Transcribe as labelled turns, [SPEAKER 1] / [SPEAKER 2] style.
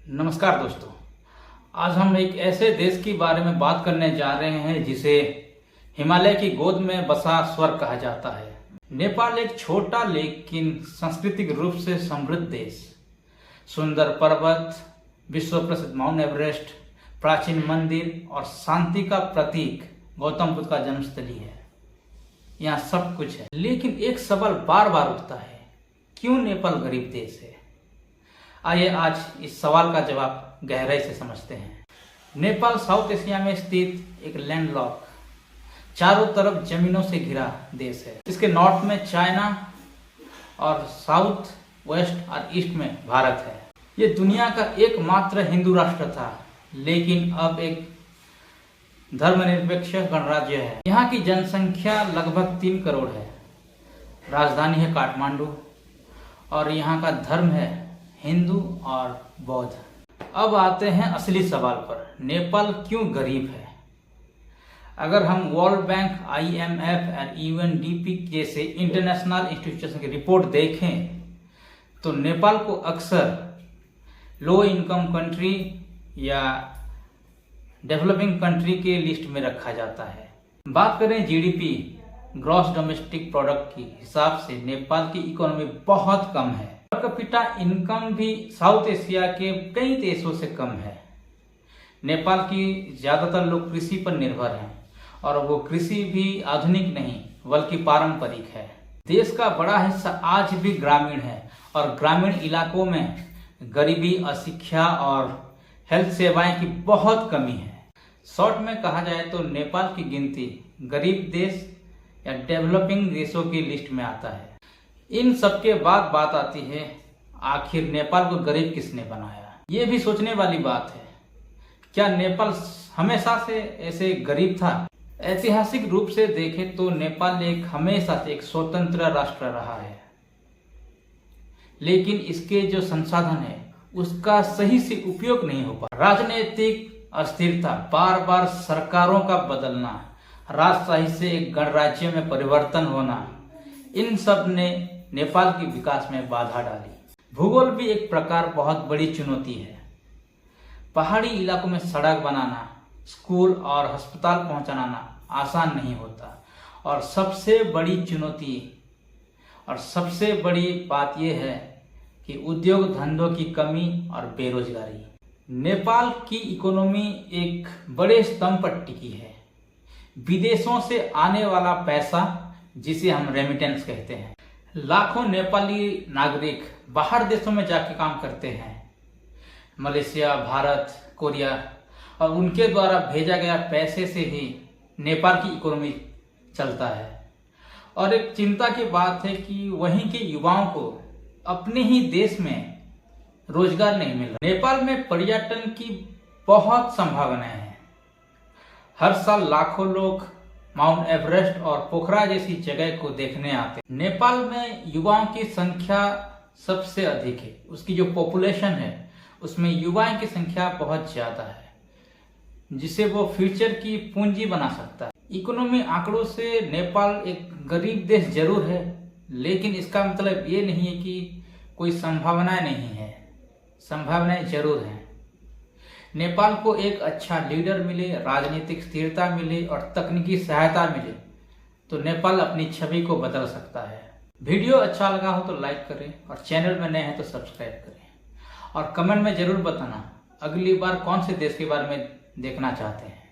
[SPEAKER 1] नमस्कार दोस्तों, आज हम एक ऐसे देश के बारे में बात करने जा रहे हैं जिसे हिमालय की गोद में बसा स्वर्ग कहा जाता है। नेपाल एक छोटा लेकिन सांस्कृतिक रूप से समृद्ध देश, सुंदर पर्वत, विश्व प्रसिद्ध माउंट एवरेस्ट, प्राचीन मंदिर और शांति का प्रतीक गौतम बुद्ध का जन्मस्थली है। यहाँ सब कुछ है, लेकिन एक सवाल बार बार उठता है, क्यों नेपाल गरीब देश है? आइए आज इस सवाल का जवाब गहराई से समझते हैं। नेपाल साउथ एशिया में स्थित एक लैंडलॉक, चारों तरफ जमीनों से घिरा देश है। इसके नॉर्थ में चाइना और साउथ वेस्ट और ईस्ट में भारत है। ये दुनिया का एकमात्र हिंदू राष्ट्र था, लेकिन अब एक धर्मनिरपेक्ष गणराज्य है। यहाँ की जनसंख्या लगभग 3 करोड़ है। राजधानी है काठमांडू और यहाँ का धर्म है हिंदू और बौद्ध। अब आते हैं असली सवाल पर, नेपाल क्यों गरीब है? अगर हम वर्ल्ड बैंक, IMF और UNDP जैसे इंटरनेशनल इंस्टीट्यूशन की रिपोर्ट देखें तो नेपाल को अक्सर लो इनकम कंट्री या डेवलपिंग कंट्री के लिस्ट में रखा जाता है। बात करें GDP, ग्रॉस डोमेस्टिक प्रोडक्ट की हिसाब से नेपाल की इकोनॉमी बहुत कम है। पर कैपिटा इनकम भी साउथ एशिया के कई देशों से कम है। नेपाल की ज्यादातर लोग कृषि पर निर्भर हैं और वो कृषि भी आधुनिक नहीं बल्कि पारंपरिक है। देश का बड़ा हिस्सा आज भी ग्रामीण है और ग्रामीण इलाकों में गरीबी, अशिक्षा और हेल्थ सेवाएं की बहुत कमी है। शॉर्ट में कहा जाए तो नेपाल की गिनती गरीब देश या डेवलपिंग देशों की लिस्ट में आता है। इन सबके बाद बात आती है, आखिर नेपाल को गरीब किसने बनाया? ये भी सोचने वाली बात है। क्या नेपाल हमेशा से ऐसे गरीब था? ऐतिहासिक रूप से देखें तो नेपाल हमेशा से एक स्वतंत्र राष्ट्र रहा है, लेकिन इसके जो संसाधन है उसका सही से उपयोग नहीं हो पा। राजनीतिक अस्थिरता, बार बार सरकारों का बदलना, राजशाही से एक गणराज्य में परिवर्तन होना, इन सब ने नेपाल के विकास में बाधा डाली। भूगोल भी एक प्रकार बहुत बड़ी चुनौती है। पहाड़ी इलाकों में सड़क बनाना, स्कूल और अस्पताल पहुंचाना आसान नहीं होता और सबसे बड़ी चुनौती और सबसे बड़ी बात यह है कि उद्योग धंधों की कमी और बेरोजगारी। नेपाल की इकोनॉमी एक बड़े स्तंभ पर टिकी है। विदेशों से आने वाला पैसा, जिसे हम रेमिटेंस कहते हैं, लाखों नेपाली नागरिक बाहर देशों में जाके काम करते हैं, मलेशिया, भारत, कोरिया, और उनके द्वारा भेजा गया पैसे से ही नेपाल की इकोनॉमी चलता है। और एक चिंता की बात है कि वहीं के युवाओं को अपने ही देश में रोजगार नहीं मिल रहा। नेपाल में पर्यटन की बहुत संभावनाएं हैं। हर साल लाखों लोग माउंट एवरेस्ट और पोखरा जैसी जगह को देखने आते हैं। नेपाल में युवाओं की संख्या सबसे अधिक है। उसकी जो पॉपुलेशन है उसमें युवाओं की संख्या बहुत ज्यादा है, जिसे वो फ्यूचर की पूंजी बना सकता है। इकोनॉमी आंकड़ों से नेपाल एक गरीब देश जरूर है, लेकिन इसका मतलब ये नहीं है कि कोई संभावनाएं नहीं है। संभावनाएं जरूर हैं। नेपाल को एक अच्छा लीडर मिले, राजनीतिक स्थिरता मिले और तकनीकी सहायता मिले तो नेपाल अपनी छवि को बदल सकता है। वीडियो अच्छा लगा हो तो लाइक करें और चैनल में नए हैं तो सब्सक्राइब करें और कमेंट में जरूर बताना अगली बार कौन से देश के बारे में देखना चाहते हैं।